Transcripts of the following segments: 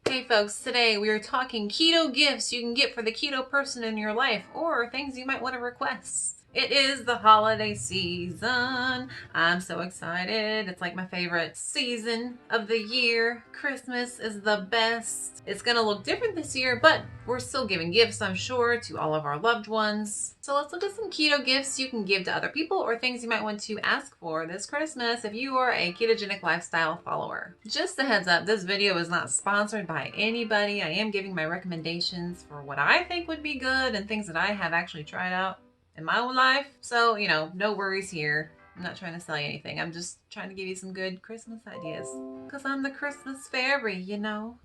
Hey folks, today we are talking keto gifts you can get for the keto person in your life or things you might want to request. It is the holiday season. I'm so excited. It's like my favorite season of the year. Christmas is the best. It's gonna look different this year, but we're still giving gifts, I'm sure, to all of our loved ones. So let's look at some keto gifts you can give to other people or things you might want to ask for this Christmas if you are a ketogenic lifestyle follower. Just a heads up, this video is not sponsored by anybody. I am giving my recommendations for what I think would be good and things that I have actually tried out in my own life. So, no worries here. I'm not trying to sell you anything. I'm just trying to give you some good Christmas ideas. Because I'm the Christmas fairy,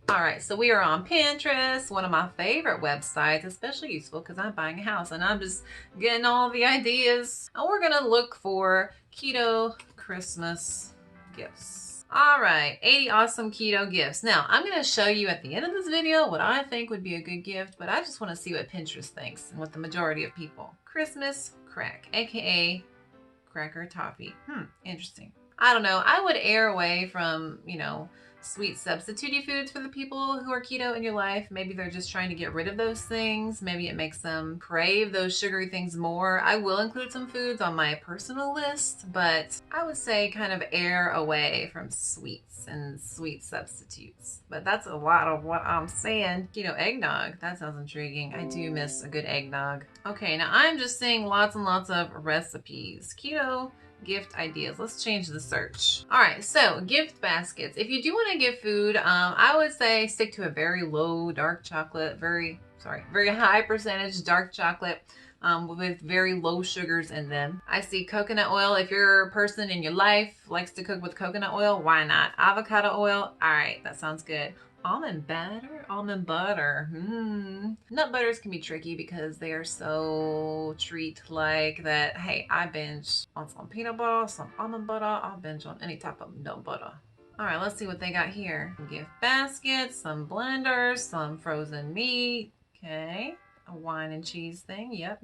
Alright, so we are on Pinterest, one of my favorite websites, especially useful because I'm buying a house and I'm just getting all the ideas. And we're going to look for keto Christmas gifts. Alright, 80 awesome keto gifts. Now, I'm going to show you at the end of this video what I think would be a good gift, but I just want to see what Pinterest thinks and what the majority of people. Christmas crack, aka cracker toffee. Interesting. I don't know. I would err away from, sweet substitute foods for the people who are keto in your life. Maybe they're just trying to get rid of those things. Maybe it makes them crave those sugary things more. I will include some foods on my personal list, but I would say kind of err away from sweets and sweet substitutes. But that's a lot of what I'm saying. Keto eggnog. That sounds intriguing. I do miss a good eggnog. Okay, now I'm just seeing lots and lots of recipes. Keto gift ideas. Let's change the search. All right, so gift baskets. If you do want to give food, I would say stick to a very low dark chocolate, very high percentage dark chocolate with very low sugars in them. I see coconut oil. If your a person in your life likes to cook with coconut oil, why not? Avocado oil. All right, that sounds good. Almond butter. Nut butters can be tricky because they are so treat-like that, hey, I binge on some peanut butter, some almond butter. I'll binge on any type of nut butter. All right, let's see what they got here. Gift baskets, some blenders, some frozen meat. Okay, a wine and cheese thing. Yep.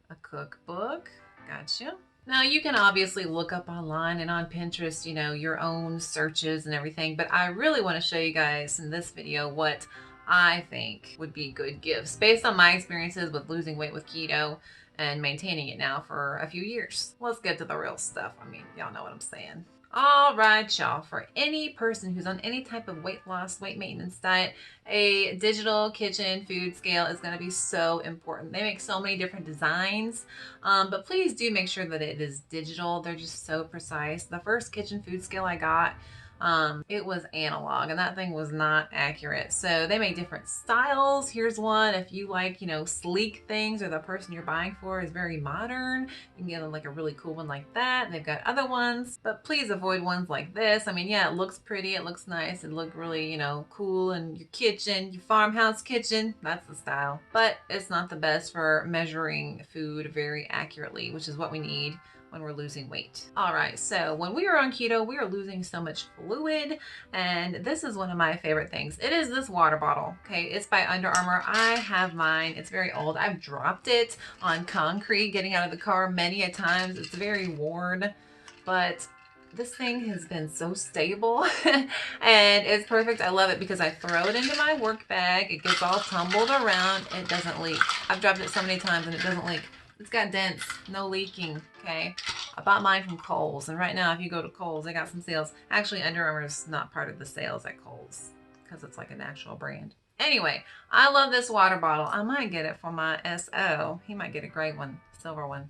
A cookbook. Gotcha. Now, you can obviously look up online and on Pinterest, your own searches and everything, but I really want to show you guys in this video what I think would be good gifts based on my experiences with losing weight with keto and maintaining it now for a few years. Let's get to the real stuff. I mean, y'all know what I'm saying. All right, y'all. For any person who's on any type of weight loss, weight maintenance diet, a digital kitchen food scale is going to be so important. They make so many different designs, but please do make sure that it is digital. They're just so precise. The first kitchen food scale I got, it was analog and that thing was not accurate. So they make different styles. Here's one. If you like, sleek things or the person you're buying for is very modern, you can get like a really cool one like that. They've got other ones, but please avoid ones like this. I mean, yeah, it looks pretty. It looks nice. It looked really, cool in your kitchen, your farmhouse kitchen. That's the style, but it's not the best for measuring food very accurately, which is what we need when we're losing weight. All right, so when we are on keto, we are losing so much fluid, and this is one of my favorite things. It is this water bottle, okay? It's by Under Armour. I have mine. It's very old. I've dropped it on concrete getting out of the car many a times. It's very worn, but this thing has been so stable and it's perfect. I love it because I throw it into my work bag. It gets all tumbled around. It doesn't leak. I've dropped it so many times and it doesn't leak. It's got dents, no leaking, okay? I bought mine from Kohl's, and right now if you go to Kohl's, they got some sales. Actually, Under Armour is not part of the sales at Kohl's because it's like an actual brand. Anyway, I love this water bottle. I might get it for my SO. He might get a gray one, silver one.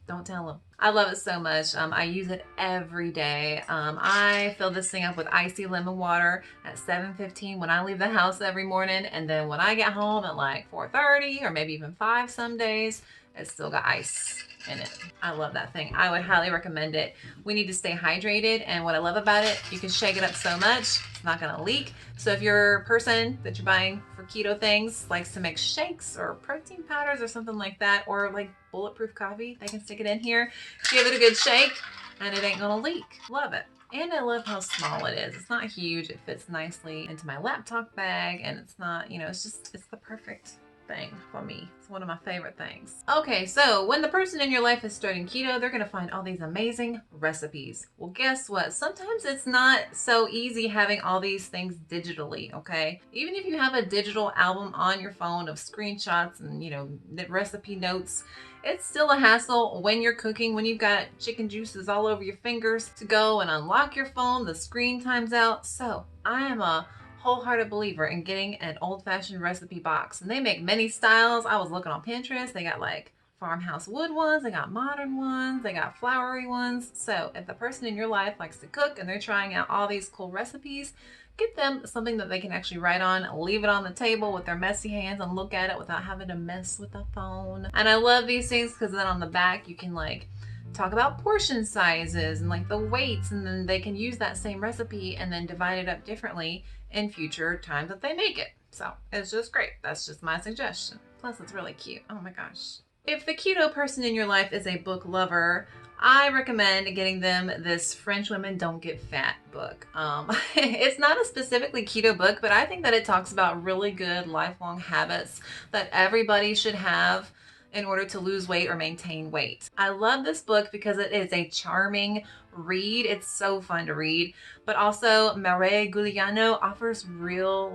Don't tell him. I love it so much. I use it every day. I fill this thing up with icy lemon water at 7:15 when I leave the house every morning, and then when I get home at like 4:30 or maybe even 5 some days, it's still got ice in it. I love that thing. I would highly recommend it. We need to stay hydrated, and what I love about it, you can shake it up so much, it's not gonna leak. So if you're a person that you're buying for keto things likes to make shakes or protein powders or something like that, or like bulletproof coffee, they can stick it in here, give it a good shake, and it ain't gonna leak. Love it. And I love how small it is. It's not huge. It fits nicely into my laptop bag, and it's not, it's the perfect thing for me. It's one of my favorite things. Okay, so when the person in your life is starting keto, they're gonna find all these amazing recipes. Well, guess what? Sometimes it's not so easy having all these things digitally, okay? Even if you have a digital album on your phone of screenshots and, the recipe notes, it's still a hassle when you're cooking, when you've got chicken juices all over your fingers to go and unlock your phone, the screen times out. So I am a wholehearted believer in getting an old-fashioned recipe box, and they make many styles. I was looking on Pinterest. They got like farmhouse wood ones, they got modern ones, they got flowery ones. So if the person in your life likes to cook and they're trying out all these cool recipes, get them something that they can actually write on, leave it on the table with their messy hands and look at it without having to mess with the phone. And I love these things because then on the back you can like talk about portion sizes and like the weights, and then they can use that same recipe and then divide it up differently in future times that they make it. So it's just great. That's just my suggestion. Plus it's really cute. Oh my gosh. If the keto person in your life is a book lover, I recommend getting them this French Women Don't Get Fat book. It's not a specifically keto book, but I think that it talks about really good lifelong habits that everybody should have in order to lose weight or maintain weight. I love this book because it is a charming read. It's so fun to read, but also Marie Giuliano offers real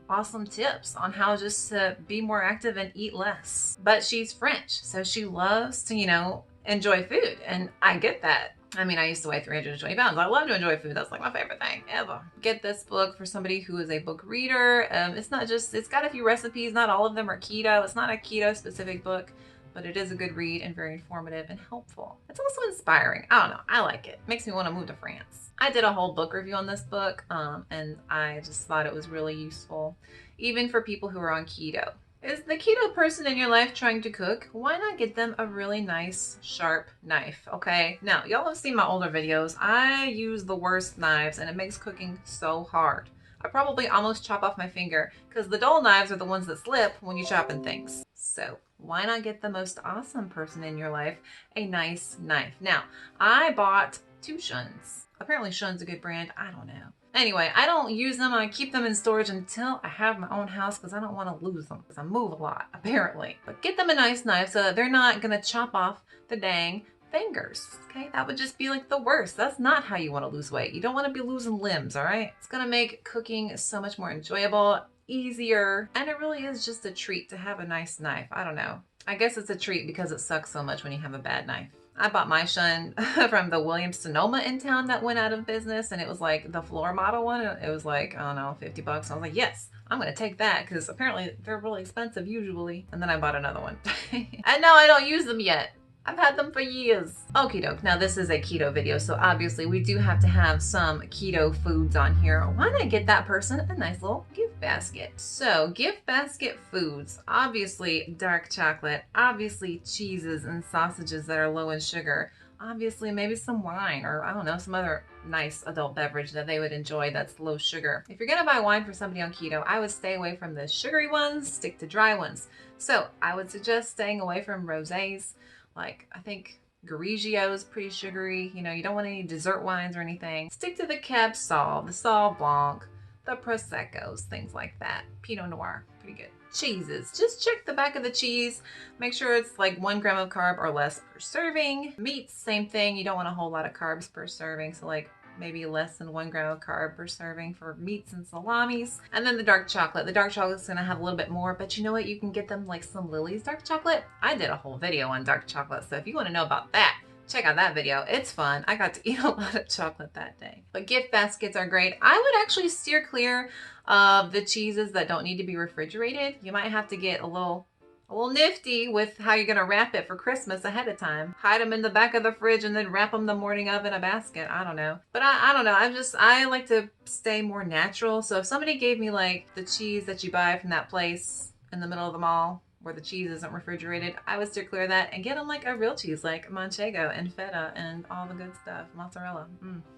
awesome tips on how just to be more active and eat less. But she's French, so she loves to, enjoy food, and I get that. I mean, I used to weigh 320 pounds. I love to enjoy food. That's like my favorite thing ever. Get this book for somebody who is a book reader. It's got a few recipes. Not all of them are keto. It's not a keto specific book, but it is a good read and very informative and helpful. It's also inspiring. I don't know. I like it. Makes me want to move to France. I did a whole book review on this book, and I just thought it was really useful, even for people who are on keto. Is the keto person in your life trying to cook? Why not get them a really nice, sharp knife, okay? Now, y'all have seen my older videos. I use the worst knives, and it makes cooking so hard. I probably almost chop off my finger because the dull knives are the ones that slip when you chopping things. So why not get the most awesome person in your life a nice knife? Now, I bought 2 Shuns. Apparently Shun's a good brand. I don't know. Anyway, I don't use them. I keep them in storage until I have my own house because I don't want to lose them because I move a lot, apparently. But get them a nice knife so that they're not going to chop off the dang fingers, okay? That would just be like the worst. That's not how you want to lose weight. You don't want to be losing limbs, all right? It's going to make cooking so much more enjoyable, easier, and it really is just a treat to have a nice knife. I don't know. I guess it's a treat because it sucks so much when you have a bad knife. I bought my Shun from the Williams-Sonoma in town that went out of business, and it was like the floor model one. It was like, I don't know, 50 bucks. I was like, yes, I'm going to take that because apparently they're really expensive usually. And then I bought another one. And now I don't use them yet. I've had them for years. Okie doke. Now this is a keto video, so obviously we do have to have some keto foods on here. Why not get that person a nice little gift basket? So gift basket foods, obviously dark chocolate, obviously cheeses and sausages that are low in sugar, obviously maybe some wine or I don't know, some other nice adult beverage that they would enjoy that's low sugar. If you're gonna buy wine for somebody on keto, I would stay away from the sugary ones, stick to dry ones. So I would suggest staying away from rosés. Like, I think Grigio is pretty sugary. You don't want any dessert wines or anything. Stick to the Cab Sauv, the Sauv Blanc, the Proseccos, things like that. Pinot Noir, pretty good. Cheeses, just check the back of the cheese. Make sure it's like 1 gram of carb or less per serving. Meats, same thing. You don't want a whole lot of carbs per serving. So like maybe less than 1 gram of carb per serving for meats and salamis. And then the dark chocolate. The dark chocolate is going to have a little bit more, but you know what? You can get them like some Lily's dark chocolate. I did a whole video on dark chocolate, so if you want to know about that, check out that video. It's fun. I got to eat a lot of chocolate that day. But gift baskets are great. I would actually steer clear of the cheeses that don't need to be refrigerated. You might have to get a little nifty with how you're going to wrap it for Christmas ahead of time. Hide them in the back of the fridge and then wrap them the morning of in a basket. I don't know. But I don't know. I like to stay more natural. So if somebody gave me like the cheese that you buy from that place in the middle of the mall where the cheese isn't refrigerated, I would steer clear of that and get them like a real cheese like Manchego and feta and all the good stuff. Mozzarella.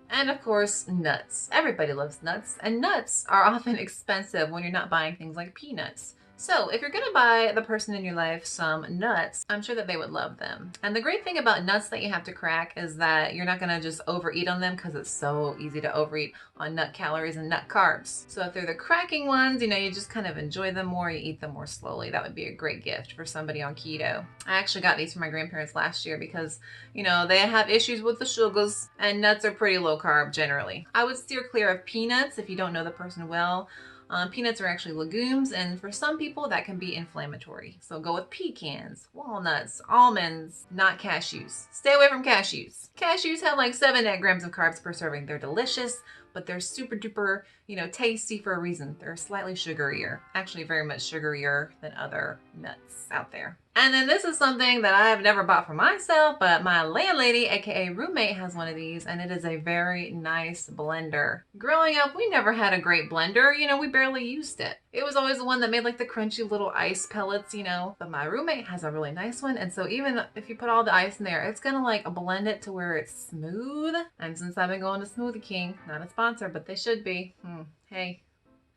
And of course, nuts. Everybody loves nuts, and nuts are often expensive when you're not buying things like peanuts. So if you're gonna buy the person in your life some nuts, I'm sure that they would love them. And the great thing about nuts that you have to crack is that you're not gonna just overeat on them, because it's so easy to overeat on nut calories and nut carbs. So if they're the cracking ones, you just kind of enjoy them more, you eat them more slowly. That would be a great gift for somebody on keto. I actually got these for my grandparents last year because, they have issues with the sugars, and nuts are pretty low carb generally. I would steer clear of peanuts if you don't know the person well. Peanuts are actually legumes, and for some people that can be inflammatory. So go with pecans, walnuts, almonds, not cashews. Stay away from cashews. Cashews have like 7 net grams of carbs per serving. They're delicious, but they're super duper, tasty for a reason. They're slightly sugarier, actually very much sugarier than other nuts out there. And then this is something that I've never bought for myself, but my landlady, aka roommate, has one of these, and it is a very nice blender. Growing up, we never had a great blender. We barely used it. It was always the one that made like the crunchy little ice pellets, but my roommate has a really nice one. And so even if you put all the ice in there, it's gonna like blend it to where it's smooth. And since I've been going to Smoothie King, not a sponsor, but they should be.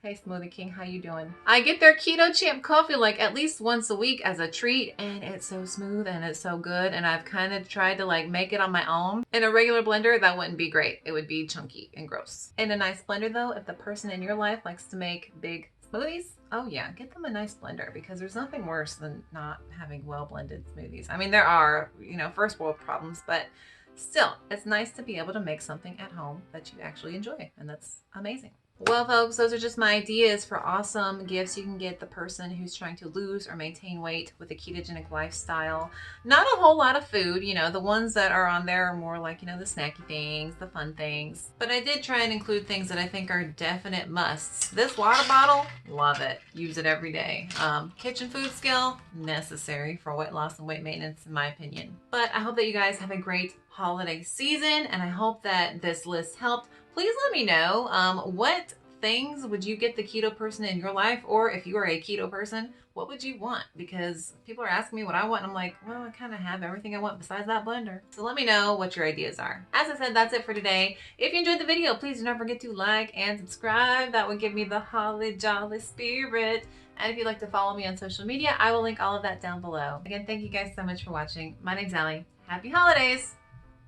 Hey Smoothie King, how you doing? I get their Keto Champ coffee like at least once a week as a treat, and it's so smooth and it's so good, and I've kind of tried to like make it on my own. In a regular blender, that wouldn't be great. It would be chunky and gross. In a nice blender though, if the person in your life likes to make big smoothies, oh yeah, get them a nice blender, because there's nothing worse than not having well blended smoothies. I mean, there are, first world problems, but still, it's nice to be able to make something at home that you actually enjoy, and that's amazing. Well, folks, those are just my ideas for awesome gifts you can get the person who's trying to lose or maintain weight with a ketogenic lifestyle. Not a whole lot of food, the ones that are on there are more like, the snacky things, the fun things. But I did try and include things that I think are definite musts. This water bottle, love it. Use it every day. Kitchen food skill, necessary for weight loss and weight maintenance, in my opinion. But I hope that you guys have a great holiday season, and I hope that this list helped. Please let me know what things would you get the keto person in your life, or if you are a keto person, what would you want? Because people are asking me what I want, and I'm like, well, I kind of have everything I want besides that blender. So let me know what your ideas are. As I said, that's it for today. If you enjoyed the video, please do not forget to like and subscribe. That would give me the holly jolly spirit. And if you'd like to follow me on social media, I will link all of that down below. Again, thank you guys so much for watching. My name's Allie. Happy holidays.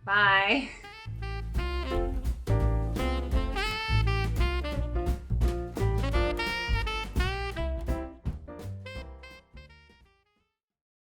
Bye.